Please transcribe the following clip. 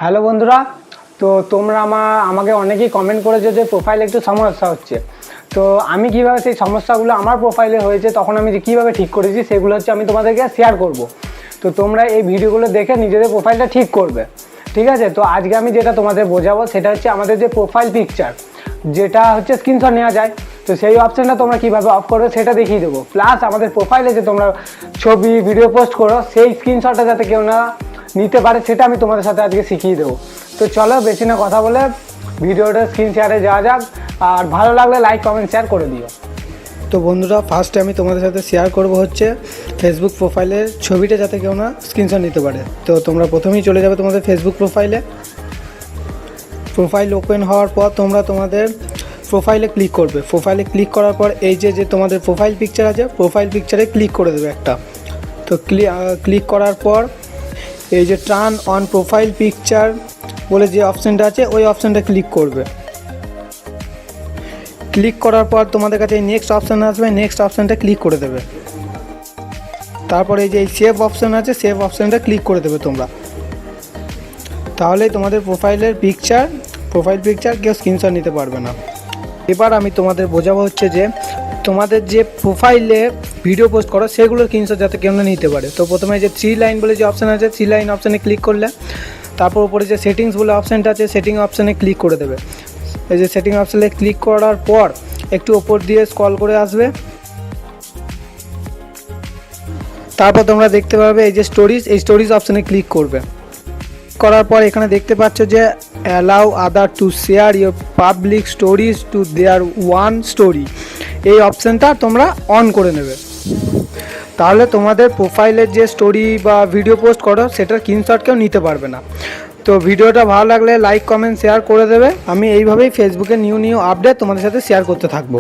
Hello বন্ধুরা, তো তোমরা আমাকে অনেকেই কমেন্ট করেছো যে প্রোফাইলে একটু সমস্যা হচ্ছে। তো আমি কীভাবে সেই সমস্যাগুলো আমার প্রোফাইলে হয়েছে তখন আমি কীভাবে ঠিক করেছি সেগুলো হচ্ছে আমি তোমাদেরকে শেয়ার করব। তো তোমরা এই ভিডিওগুলো দেখে নিজেদের প্রোফাইলটা ঠিক করবে, ঠিক আছে? তো আজকে আমি যেটা তোমাদের বোঝাবো সেটা হচ্ছে আমাদের যে প্রোফাইল পিকচার, যেটা হচ্ছে স্ক্রিনশট নেওয়া যায়, তো সেই অপশানটা তোমরা কীভাবে অফ করবে সেটা দেখিয়ে দেবো। প্লাস আমাদের প্রোফাইলে যে তোমরা ছবি ভিডিও পোস্ট করো সেই স্ক্রিনশটটা যাতে কেউ না নিতে পারে সেটা আমি তোমাদের সাথে আজকে শিখিয়ে দেবো। তো চলো বেশি না কথা বলে ভিডিওটা স্ক্রিন শেয়ারে যাওয়া যাক, আর ভালো লাগলে লাইক কমেন্ট শেয়ার করে দিও। তো বন্ধুরা, ফার্স্টে আমি তোমাদের সাথে শেয়ার করব হচ্ছে ফেসবুক প্রোফাইলের ছবিটা যাতে কেউ না স্ক্রিনশট নিতে পারে। তো তোমরা প্রথমেই চলে যাবে তোমাদের ফেসবুক প্রোফাইলে। প্রোফাইল ওপেন হওয়ার পর তোমরা তোমাদের প্রোফাইলে ক্লিক করবে। প্রোফাইলে ক্লিক করার পর এই যে তোমাদের প্রোফাইল পিকচার আছে, প্রোফাইল পিকচারে ক্লিক করে দেবে একটা। তো ক্লিক করার পর এই যে টার্ন অন প্রোফাইল পিকচার বলে যে অপশানটা আছে ওই অপশানটা ক্লিক করবে। ক্লিক করার পর তোমাদের কাছে এই নেক্সট অপশান আসবে, নেক্সট অপশানটা ক্লিক করে দেবে। তারপরে এই যে এই সেভ অপশান আছে, সেভ অপশানটা ক্লিক করে দেবে তোমরা। তাহলেই তোমাদের প্রোফাইল পিকচার কেউ স্ক্রিনশট নিতে পারবে না। এবার আমি তোমাদের বোঝাবো হচ্ছে যে তোমাদের যে প্রোফাইলে ভিডিও পোস্ট করো সেগুলোর স্ক্রিনশট যাতে কেউ না নিতে পারে। তো প্রথমে যে 3 লাইন বলে যে অপশান আছে, 3 লাইন অপশানে ক্লিক করলে তারপর উপরে যে সেটিংস বলে অপশানটা আছে সেটিং অপশানে ক্লিক করে দেবে। এই যে সেটিং অপশানে ক্লিক করার পর একটু ওপর দিয়ে স্ক্রল করে আসবে। তারপর তোমরা দেখতে পাবে এই যে স্টোরিজ অপশানে ক্লিক করবে। করার পর এখানে দেখতে পাচ্ছ যে allow other to share your public stories to their one story, এই অপশানটা তোমরা অন করে নেবে। তাহলে তোমাদের প্রোফাইলের যে স্টোরি বা ভিডিও পোস্ট করো সেটার স্ক্রিনশট কেউ নিতে পারবে না। তো ভিডিওটা ভালো লাগলে লাইক কমেন্ট শেয়ার করে দেবে। আমি এইভাবেই ফেসবুকে নিউ আপডেট তোমাদের সাথে শেয়ার করতে থাকবো।